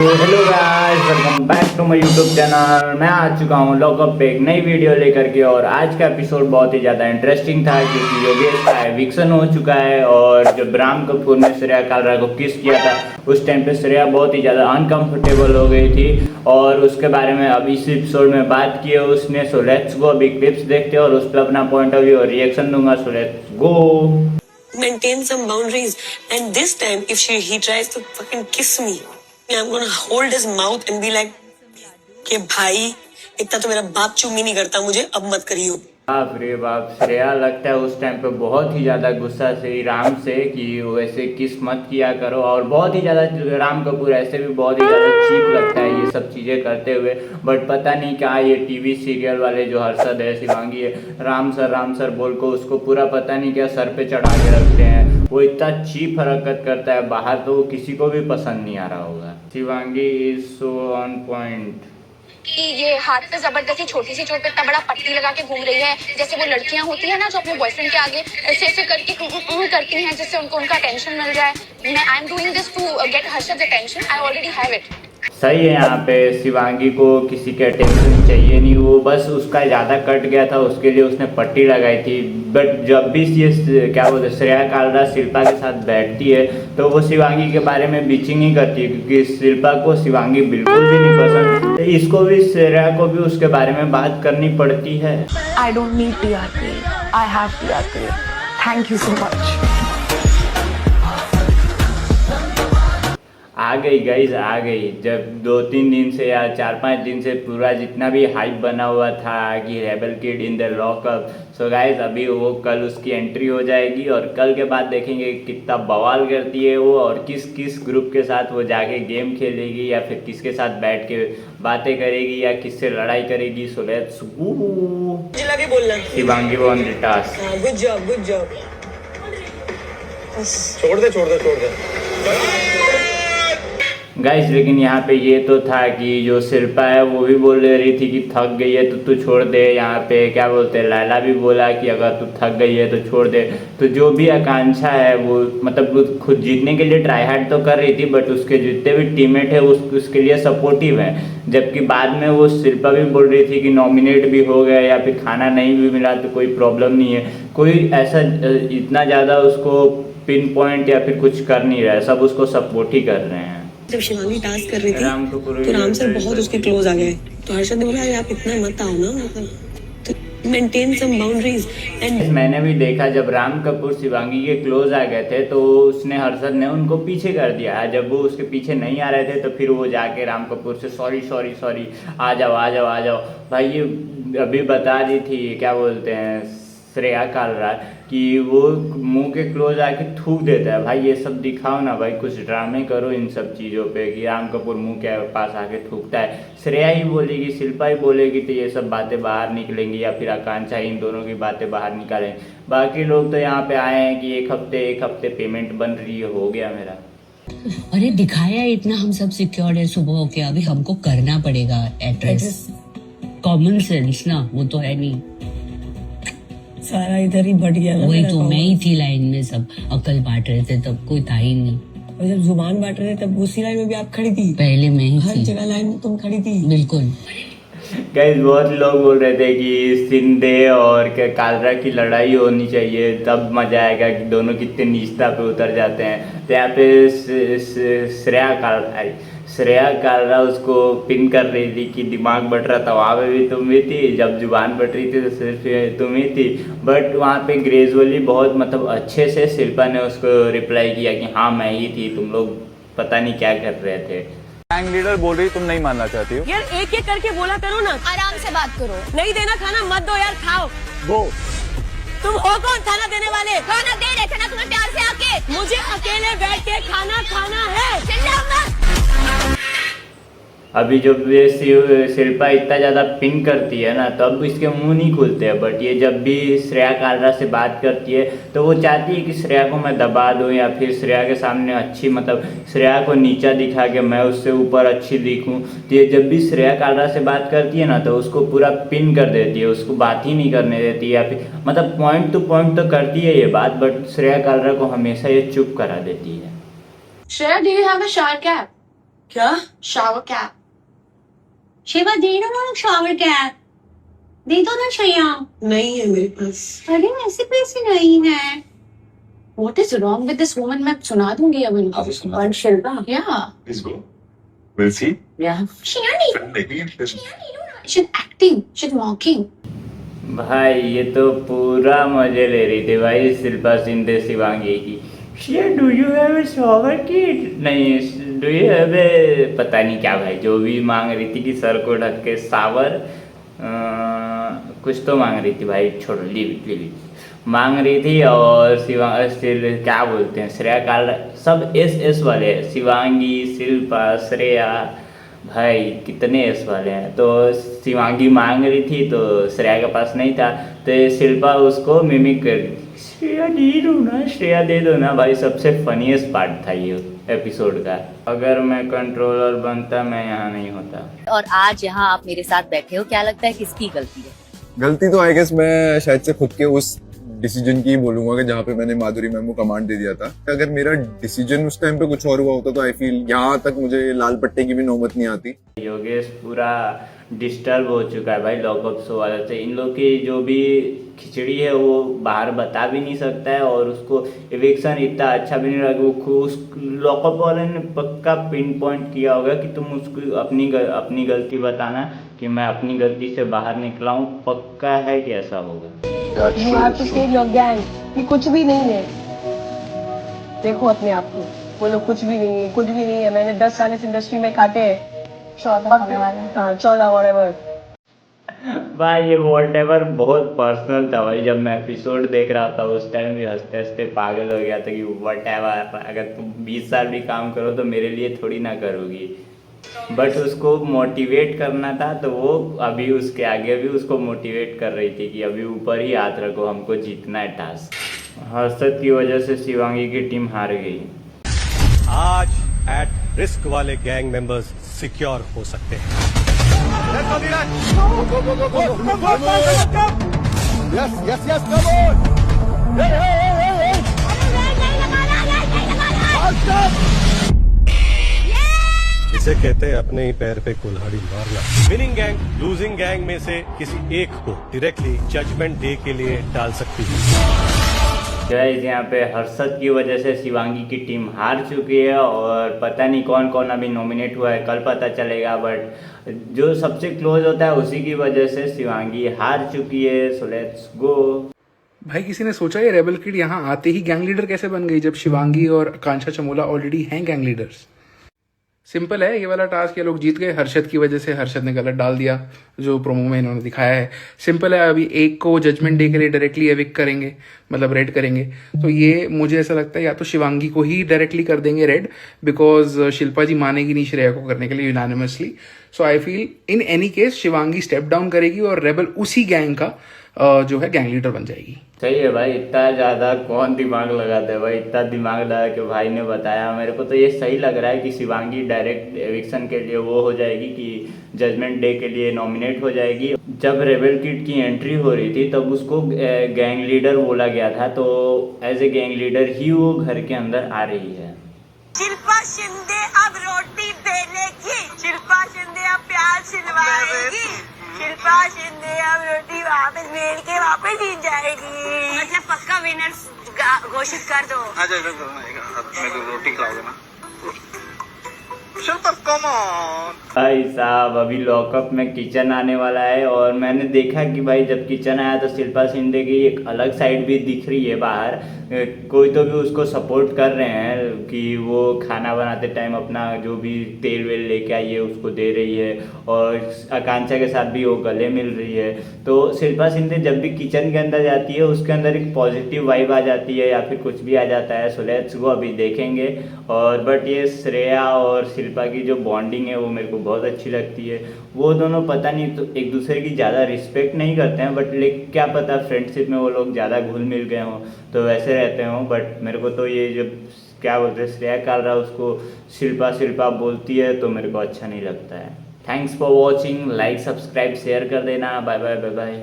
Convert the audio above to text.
Hello guys, welcome back to my YouTube channel. मैं आ चुका हूँ लॉकअप पे एक नई वीडियो लेकर के। और आज का एपिसोड बहुत ही ज़्यादा इंटरेस्टिंग था क्योंकि योगेश का एविक्शन हो चुका है। और जब राम कपूर ने श्रेया कालरा को किस किया था उस टाइम पे श्रेया बहुत ही ज़्यादा अनकंफर्टेबल हो गई थी और उसके बारे में अब इस एपिसोड में बात की है उसने। सो लेट्स गो, अभी क्लिप्स देखते हैं और उस पर अपना पॉइंट ऑफ व्यू और रिएक्शन दूंगा। So let's go. Maintain some boundaries, and this time if he tries to fucking kiss me, I'm gonna hold his mouth and be like कि भाई इतना तो मेरा बाप चुम्मी नहीं करता मुझे, अब मत करियो। बाप रे बाप, श्रेया लगता है उस टाइम पे बहुत ही ज़्यादा गुस्सा से राम से कि वैसे किस मत किया करो। और बहुत ही ज़्यादा राम कपूर ऐसे भी बहुत ही ज़्यादा चीप लगता है ये सब चीज़ें करते हुए। बट पता नहीं क्या ये टीवी सीरियल वाले जो हर्षद है, शिवांगी है, राम सर बोल को उसको पूरा पता नहीं क्या सर पे चढ़ा के रखते हैं। वो इतना चीप हरकत करता है बाहर तो वो किसी को भी पसंद नहीं आ रहा होगा। Shivangi is so on point कि ये हाथ पे जबरदस्ती छोटी सी चोट पे इतना बड़ा पट्टी लगा के घूम रही है, जैसे वो लड़कियां होती है ना जो अपने बॉयफ्रेंड के आगे ऐसे ऐसे करके करती हैं जिससे उनको उनका अटेंशन मिल जाए। मैं I am doing this to get Harshad attention, I already have it. सही है, यहाँ पे शिवांगी को किसी के अटेंशन चाहिए नहीं, वो बस उसका ज़्यादा कट गया था उसके लिए उसने पट्टी लगाई थी। बट जब भी ये क्या बोलते श्रेया कालरा शिल्पा के साथ बैठती है तो वो शिवांगी के बारे में बिचिंग ही करती है क्योंकि शिल्पा को शिवांगी बिल्कुल भी नहीं पसंद। तो इसको भी श्रेया को भी उसके बारे में बात करनी पड़ती है। I don't need TRP. I have TRP. Thank you so much. आ गई गाइज, आ गई। जब 2-3 दिन से या 4-5 दिन से पूरा जितना भी हाइप बना हुआ था कि rebel kid in the lockup, so guys अभी वो कल उसकी एंट्री हो जाएगी और कल के बाद देखेंगे कितना बवाल करती है वो और किस किस ग्रुप के साथ वो जाके गेम खेलेगी या फिर किसके साथ बैठ के बातें करेगी या किससे लड़ाई करेगी। So let's go. Shivangi on the task. Good job, good job. छोड़ दे। गाइस लेकिन यहाँ पे ये तो था कि जो शिल्पा है वो भी बोल रही थी कि थक गई है तो तू छोड़ दे। यहाँ पे क्या बोलते हैं लैला भी बोला कि अगर तू थक गई है तो छोड़ दे। तो जो भी आकांक्षा है वो मतलब खुद जीतने के लिए ट्राई हार्ड तो कर रही थी बट उसके जितने भी टीममेट है उसके लिए सपोर्टिव है। जबकि बाद में वो शिल्पा भी बोल रही थी कि नॉमिनेट भी हो गया या फिर खाना नहीं भी मिला तो कोई प्रॉब्लम नहीं है। कोई ऐसा इतना ज़्यादा उसको पिन पॉइंट या फिर कुछ कर नहीं रहा है, सब उसको सपोर्ट ही कर रहे हैं। जब शिवांगी टास्क कर रही थी तो राम सर बहुत उसके क्लोज आ गए तो हर्षद ने बोला आप इतना मत आओ ना, मतलब मेंटेन सम बाउंड्रीज। एंड मैंने भी देखा जब राम कपूर शिवांगी के क्लोज आ गए थे तो उसने हर्षद ने उनको पीछे कर दिया। जब वो उसके पीछे नहीं आ रहे थे तो फिर वो जाके राम कपूर से सॉरी आ जाओ भाई। ये अभी बता रही थी क्या बोलते हैं श्रेया कालरा कि वो मुंह के क्लोज आके थूक देता है। भाई ये सब दिखाओ ना भाई, कुछ ड्रामे करो इन सब चीज़ों पे कि राम कपूर मुंह के पास आके थूकता है। श्रेया ही बोलेगी, शिल्पा ही बोलेगी तो ये सब बातें बाहर निकलेंगी या फिर आकांक्षा इन दोनों की बातें बाहर निकालें। बाकी लोग तो यहाँ पे आए हैं कि एक हफ्ते पेमेंट बन रही है, हो गया मेरा। अरे दिखाया इतना हम सब सिक्योर है सुबह होके, अभी हमको करना पड़ेगा एड्रेस। कॉमन सेंस ना वो तो है नहीं, सारा इधर ही बढ़ गया। वही तो मैं ही थी लाइन में, सब अकल बांट रहे थे तब कोई था ही नहीं। और जब जुबान बांट रहे थे तब उसी लाइन में भी आप खड़ी थी। पहले मैं ही हर थी, जगह लाइन में तुम खड़ी थी। बिल्कुल। गाइस बहुत लोग बोल रहे थे कि शिंदे और कालरा की लड़ाई होनी चाहिए तब मजा आएगा कि दोनों कितने नीचता पे उतर जाते हैं। तो यहाँ पे श्रेया कालरा उसको पिन कर रही थी कि दिमाग बट रहा था, वहाँ पे भी तुम भी थी, जब जुबान बट रही थी तो सिर्फ तुम ही थी। बट वहाँ पे ग्रेजुअली बहुत मतलब अच्छे से शिल्पा ने उसको रिप्लाई किया कि हाँ मैं ही थी, तुम लोग पता नहीं क्या कर रहे थे। गैंग लीडर बोल रही तुम नहीं मानना चाहती हो यार एक एक करके बोला करो ना, आराम से बात करो। नहीं देना खाना मत दो यार, खाओ। वो तुम हो कौन खाना देने वाले? खाना दे रहे थे ना तुम्हें प्यार से आके। मुझे अकेले बैठ के खाना खाना है। चिल्लाओ मत। अभी जब ये शिल्पा इतना ज़्यादा पिन करती है ना तब इसके मुंह नहीं खुलते हैं। बट ये जब भी श्रेया कालरा से बात करती है तो वो चाहती है कि श्रेया को मैं दबा दूं या फिर श्रेया के सामने अच्छी मतलब श्रेया को नीचा दिखा के मैं उससे ऊपर अच्छी दिखूं। तो ये जब भी श्रेया कालरा से बात करती है ना तो उसको पूरा पिन कर देती है, उसको बात ही नहीं करने देती या फिर मतलब पॉइंट टू पॉइंट तो करती है ये बात बट श्रेया कालरा को हमेशा ये चुप करा देती है। Shreya, do you have a shower cap? क्या? Shower cap. शिवा दे दो ना शावर कैप, दे दो ना श्रेया। नहीं है मेरे पास। अरे ऐसे पैसे नहीं है। What is wrong with this woman? मैं सुना दूंगी अब इनको। अभी सुना। और Shilpa, yeah, Please go. We'll see. yeah. She Maybe. she's acting, she's mocking. भाई ये तो पूरा मजे ले रही थी भाई शिल्पा शिंदे शिवांगी की। शिया do you have a shower kit, नहीं डू यू हैव ए पता नहीं क्या भाई, जो भी मांग रही थी कि सर को ढक के सावर कुछ तो मांग रही थी भाई, छोड़ो लीव मांग रही थी। और क्या बोलते हैं श्रेया काल, सब एस वाले हैं, शिवांगी शिल्पा श्रेया, भाई कितने एस वाले हैं। तो शिवांगी मांग रही थी तो श्रेया के पास नहीं था, तो शिल्पा उसको मिमिक कर दी, श्रेया दे दो ना, श्रेया दे दो ना। भाई सबसे फनीएस्ट पार्ट था ये एपिसोड का। अगर मैं कंट्रोलर बनता मैं यहाँ नहीं होता। और आज यहाँ आप मेरे साथ बैठे हो, क्या लगता है किसकी गलती है? गलती तो आई गेस मैं शायद से खुद के उस डिसीजन की बोलूंगा कि जहाँ पे मैंने माधुरी मैम को कमांड दे दिया था। अगर मेरा डिसीजन उस टाइम पे कुछ और हुआ होता तो आई फील यहाँ तक मुझे लाल पट्टे की भी नौबत नहीं आती। योगेश पूरा डिस्टर्ब हो चुका है भाई लॉकअप शो वाले से। इन लोग की जो भी खिचड़ी है वो बाहर बता भी नहीं सकता है, और उसको इविक्शन इतना अच्छा भी नहीं लगा। वो उस लॉकअप वाले ने पक्का पिन पॉइंट किया होगा कि तुम उसको अपनी गलती बताना कि मैं अपनी गलती से बाहर निकला हूँ, पक्का है कि ऐसा होगा। You have to save your gang. ये कुछ भी नहीं है। देखो अपने आप को, वो लोग कुछ भी नहीं है, कुछ भी नहीं है। मैंने 10 साल इस इंडस्ट्री में काटे हैं। 14 whatever। भाई ये वॉल्टेवर बहुत पर्सनल था भाई। जब मैं एपिसोड देख रहा था उस टाइम भी हंसते हंसते पागल हो गया था कि वॉल्टेवर, अगर तुम 20 साल भी काम करो तो मेरे लिए थोड़ी ना करोगी। बट उसको मोटिवेट करना था तो वो अभी उसके आगे भी उसको मोटिवेट कर रही थी कि अभी ऊपर ही हाथ रखो, हमको जीतना है टास्क। हर्षद की वजह से शिवांगी की टीम हार गई। आज एट रिस्क वाले गैंग मेंबर्स सिक्योर हो सकते हैं। इसे कहते हैं अपने ही पैर पे कुल्हाड़ी मारना। विनिंग गैंग लूजिंग गैंग में से किसी एक को डायरेक्टली जजमेंट डे के लिए डाल सकती है। गाइस यहाँ पे हर्षद की वजह से शिवांगी की टीम हार चुकी है, और पता नहीं कौन कौन अभी नॉमिनेट हुआ है, कल पता चलेगा। बट जो सबसे क्लोज होता है उसी की वजह से शिवांगी हार चुकी है। So let's go. भाई किसी ने सोचा ये रेबल किड यहाँ आते ही गैंग लीडर कैसे बन गई, जब शिवांगी और आकांक्षा चमोला ऑलरेडी हैं गैंग लीडर्स? सिंपल है, ये वाला टास्क ये लोग जीत गए हर्षद की वजह से। हर्षद ने गलत डाल दिया जो प्रोमो में इन्होंने दिखाया है। सिंपल है, अभी एक को जजमेंट डे के लिए डायरेक्टली एविक करेंगे, मतलब रेड करेंगे। तो ये मुझे ऐसा लगता है या तो शिवांगी को ही डायरेक्टली कर देंगे रेड, बिकॉज शिल्पा जी मानेगी नहीं श्रेया को करने के लिए unanimously. So I feel in any case Shivangi step down करेगी और रेबल उसी गैंग का जो है गैंग लीडर बन जाएगी। सही है भाई, इतना ज़्यादा कौन दिमाग लगाता है भाई, इतना दिमाग लगा के भाई ने बताया। मेरे को तो ये सही लग रहा है कि शिवांगी डायरेक्ट एविक्शन के लिए वो हो जाएगी, कि जजमेंट डे के लिए नॉमिनेट हो जाएगी। जब रेबल किड की एंट्री हो रही थी तब उसको गैंग लीडर बोला गया था, तो एज ए गैंग लीडर ही वो घर के अंदर आ रही है। शिल्पा शिंदे अब रोटी बेलेगी, शिल्पा शिंदे अब प्याज सिलवाएगी, शिल्पा शिंदे अब रोटी वापस बेल के वापस जीत जाएगी। मतलब पक्का विनर घोषित कर दो। रोटी खिलाओगे ना? भाई साहब अभी लॉकअप में किचन आने वाला है, और मैंने देखा कि भाई जब किचन आया तो शिल्पा शिंदे की एक अलग साइड भी दिख रही है बाहर। कोई तो भी उसको सपोर्ट कर रहे हैं कि वो खाना बनाते टाइम अपना जो भी तेल वेल लेके आई है उसको दे रही है, और आकांक्षा के साथ भी वो गले मिल रही है। तो शिल्पा शिंदे जब भी किचन के अंदर जाती है उसके अंदर एक पॉजिटिव वाइब आ जाती है, या फिर कुछ भी आ जाता है। सो लेट्स गो, अभी देखेंगे। और बट ये श्रेया और शिल्पा की जो बॉन्डिंग है वो मेरे को बहुत अच्छी लगती है। वो दोनों पता नहीं तो एक दूसरे की ज़्यादा रिस्पेक्ट नहीं करते हैं, बट लेकिन क्या पता फ्रेंडशिप में वो लोग ज़्यादा घुल मिल गए हों तो वैसे रहते हों। बट मेरे को तो ये जब क्या बोलते हैं श्रेया कालरा उसको शिल्पा बोलती है तो मेरे को अच्छा नहीं लगता है। Thanks for watching, like subscribe share कर देना। Bye bye bye bye.